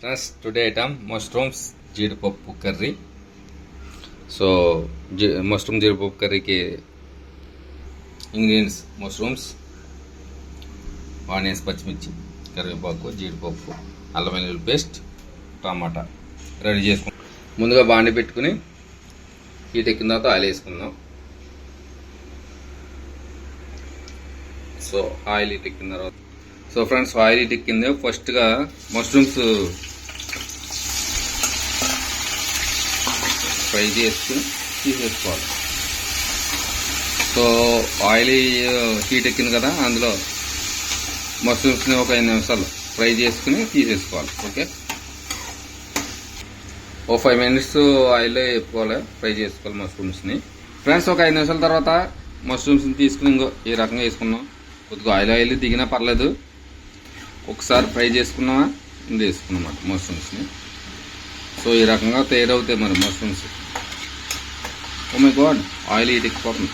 Friends today item mushrooms జీడిపప్పు curry. So mushroom జీడిపప్పు కర్రీకి ఇంగ్రీడియంట్స్ మష్రూమ్స్, ఆనియన్స్, పచ్చిమిర్చి, కరివేపాకు, జీడిపప్పు, అల్లం వెల్లుల్లి పేస్ట్, టమాటా రెడీ చేసుకుంటాం. ముందుగా బాండి పెట్టుకుని హీట్ ఎక్కిన తర్వాత ఆయిల్ వేసుకుందాం. సో ఆయిల్ హీట్ ఎక్కిన తర్వాత ఫ్రెండ్స్ ఆయిల్ హీట్ ఎక్కింది. ఫస్ట్గా మష్రూమ్స్ ఫ్రై చేసుకుని తీసేసుకోవాలి. సో ఆయిల్ హీట్ ఎక్కింది కదా, అందులో మష్రూమ్స్ని ఒక 5 నిమిషాలు ఫ్రై చేసుకుని తీసేసుకోవాలి. ఓకే, ఓ 5 మినిట్స్ ఆయిల్లో వేపుకోవాలి, ఫ్రై చేసుకోవాలి మష్రూమ్స్ని. ఫ్రెండ్స్ ఒక 5 నిమిషాల తర్వాత మష్రూమ్స్ని తీసుకుని ఇంకో ఈ రకంగా వేసుకున్నాం. కొద్దిగా ఆయిల్ దిగినా పర్లేదు, ఒకసారి ఫ్రై చేసుకున్నామా ఇంక వేసుకున్నమాట మష్రూమ్స్ని. సో ఈ రకంగా తయారవుతాయి మరి mushrooms. Oh my God, oil heat ఎక్కిపోతుంది.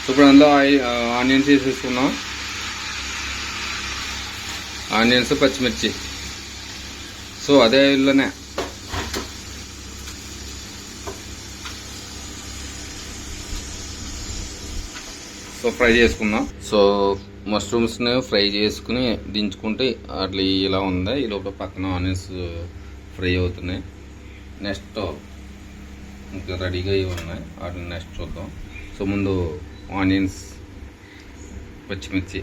సో ఇప్పుడు అందులో ఆనియన్స్ వేసేసుకున్నాం. ఆనియన్స్, పచ్చిమిర్చి. సో అదే ఆయిల్లోనే ఫ్రై చేసుకుందాం. సో మష్రూమ్స్ని ఫ్రై చేసుకుని దించుకుంటే అట్లా ఇలా ఉంది. ఈ లోపల పక్కన ఆనియన్స్ ఫ్రై అవుతున్నాయి. నెక్స్ట్ ఇంకా రెడీగా ఇవి ఉన్నాయి, వాటిని నెక్స్ట్ చూద్దాం. సో ముందు ఆనియన్స్, పచ్చిమిర్చి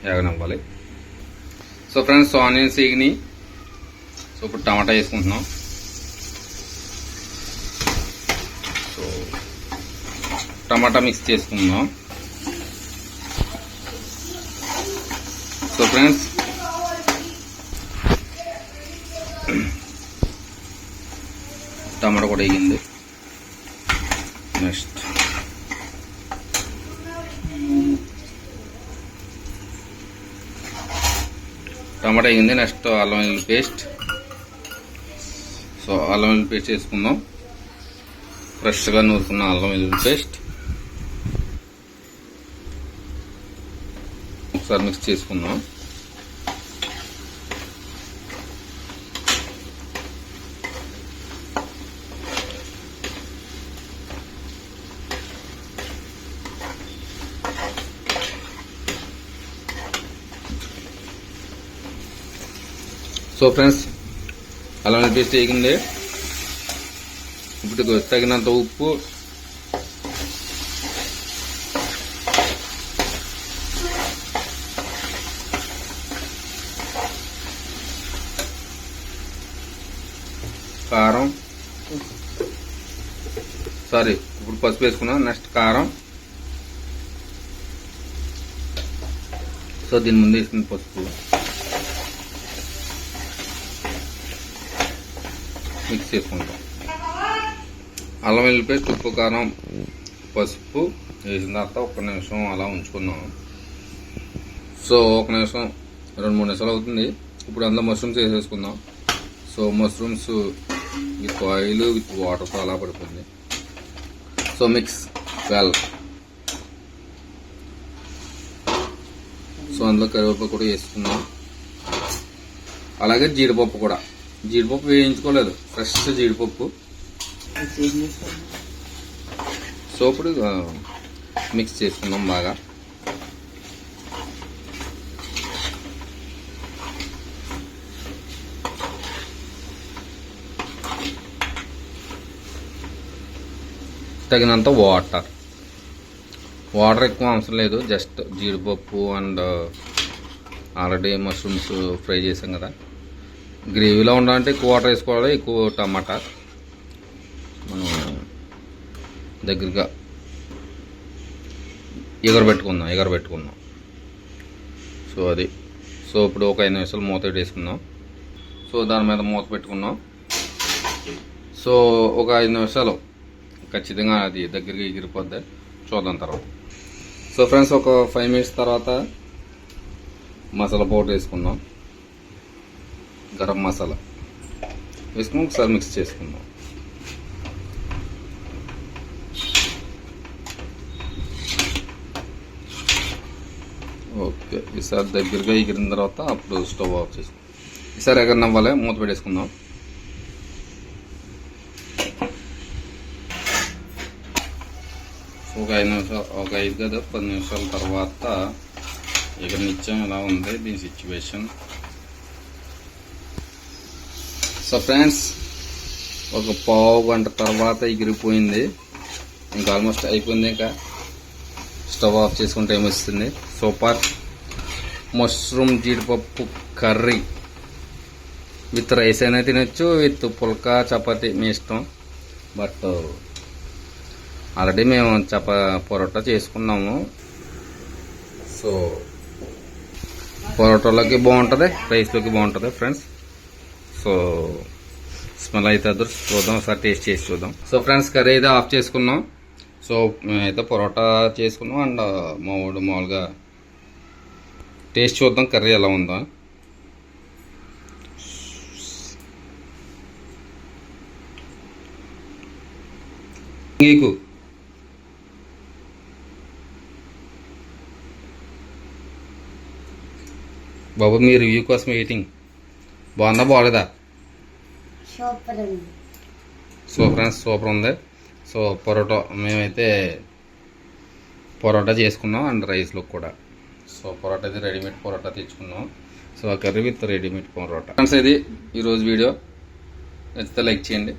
వేగనివ్వాలి. సో ఫ్రెండ్స్ ఆనియన్స్ వేగినాయి. సో ఇప్పుడు టమాటా వేసుకుంటున్నాం. సో టమాటా మిక్స్ చేసుకుందాం. సో ఫ్రెండ్స్ టమాటా కూడా వేగింది. నెక్స్ట్ టమాటా వేగింది. నెక్స్ట్ అల్లం వెల్లుల్లి పేస్ట్. సో అల్లం వెల్లుల్లి పేస్ట్ వేసుకుందాం. ఫ్రెష్గా నూరుకున్న అల్లం వెల్లుల్లి పేస్ట్ ఒకసారి మిక్స్ చేసుకుందాం. సో ఫ్రెండ్స్ అల్లం పేస్ట్ వేగింది. ఇప్పుడు తగినంత ఉప్పు, కారం, ఇప్పుడు పసుపు వేసుకున్నాం. నెక్స్ట్ కారం. సో దీని ముందు వేసుకున్న పసుపు మిక్స్ చేసుకుంటాం. అల్లం వెల్లుల్లి పేస్ట్, ఉప్పు, కారం, పసుపు వేసిన తర్వాత 1 నిమిషం అలా ఉంచుకుందాం. సో 1 నిమిషం 2-3 నిమిషాలు అవుతుంది. ఇప్పుడు అందులో మష్రూమ్స్ వేసేసుకుందాం. So mushrooms with oil with వాటర్తో అలా పడుతుంది. So mix well. సో అందులో కరివేపాకు కూడా వేసుకుందాం. అలాగే జీడిపప్పు కూడా. జీడిపప్పు వేయించుకోలేదు, ఫ్రెష్ జీడిపప్పు. సో ఇప్పుడు మిక్స్ చేసుకుందాం బాగా. తగినంత వాటర్ ఎక్కువ అవసరం లేదు. జస్ట్ జీడిపప్పు అండ్ ఆల్రెడీ మష్రూమ్స్ ఫ్రై చేసాం కదా, గ్రేవీలో ఉండాలంటే ఎక్కువ వాటర్ వేసుకోవాలి. ఎక్కువ టమాటా మనం దగ్గరగా ఎగరబెట్టుకుందాం. సో అది. సో ఇప్పుడు ఒక 5 నిమిషాలు మూత పెట్టేసుకుందాం. సో దాని మీద మూత పెట్టుకున్నాం. సో ఒక 5 నిమిషాలు ఖచ్చితంగా అది దగ్గరగా ఎగిరిపోద్ది. చూద్దాం తర్వాత. సో ఫ్రెండ్స్ ఒక 5 మినిట్స్ తర్వాత మసాలా పౌడర్ వేసుకుందాం. గరం మసాలా వేసుకుని ఒకసారి మిక్స్ చేసుకుందాం. ఓకే, ఈసారి దగ్గరగా ఎగిరిన తర్వాత అప్పుడు స్టవ్ ఆఫ్ చేసుకోండి. ఈసారి ఎగరని అవ్వాలి. మూత పెట్టేసుకుందాం. ఒక 5 నిమిషాలు, ఒక 5 కాదు 10 నిమిషాల తర్వాత ఎగరనిచ్చాం. ఇలా ఉంది దీని సిచ్యువేషన్. సో ఫ్రెండ్స్, ఒక పావు గంట తర్వాత ఎగిరిపోయింది. ఇంకా ఆల్మోస్ట్ అయిపోయింది. ఇంకా స్టవ్ ఆఫ్ చేసుకుంటే ఏమొస్తుంది. సూపర్ మష్రూమ్ జీడిపప్పు కర్రీ విత్ రైస్ అయినా తినొచ్చు, విత్ పుల్కా చపాతి మీ ఇష్టం. బట్ ఆల్రెడీ మేము పొరోటా చేసుకున్నాము. సో పొరోటాలోకి బాగుంటుంది, రైస్లోకి బాగుంటుంది ఫ్రెండ్స్. సో స్మెల్ అయితే అదర్ చూద్దాం, ఒకసారి టేస్ట్ చేసి చూద్దాం. సో ఫ్రెండ్స్, కర్రీ అయితే ఆఫ్ చేసుకున్నాం. సో మేమైతే పొరోటా చేసుకున్నాం. అండ్ మామూలుగా టేస్ట్ చూద్దాం కర్రీ ఎలా ఉందో. నీకు బాబు మీ రివ్యూ కోసం వెయిటింగ్. బాగుందా బాగలేదా? సో ఫ్రెండ్స్, సూపర్ ఉంది. సో పొరోటా మేమైతే పొరోటా చేసుకున్నాం అండ్ రైస్లో కూడా. సో పొరోటా అయితే రెడీమేడ్ పొరోటా తెచ్చుకున్నాం. సో ఆ curry with readymade parotta. Friends, ఇది ఈరోజు వీడియో. నచ్చితే లైక్ చేయండి.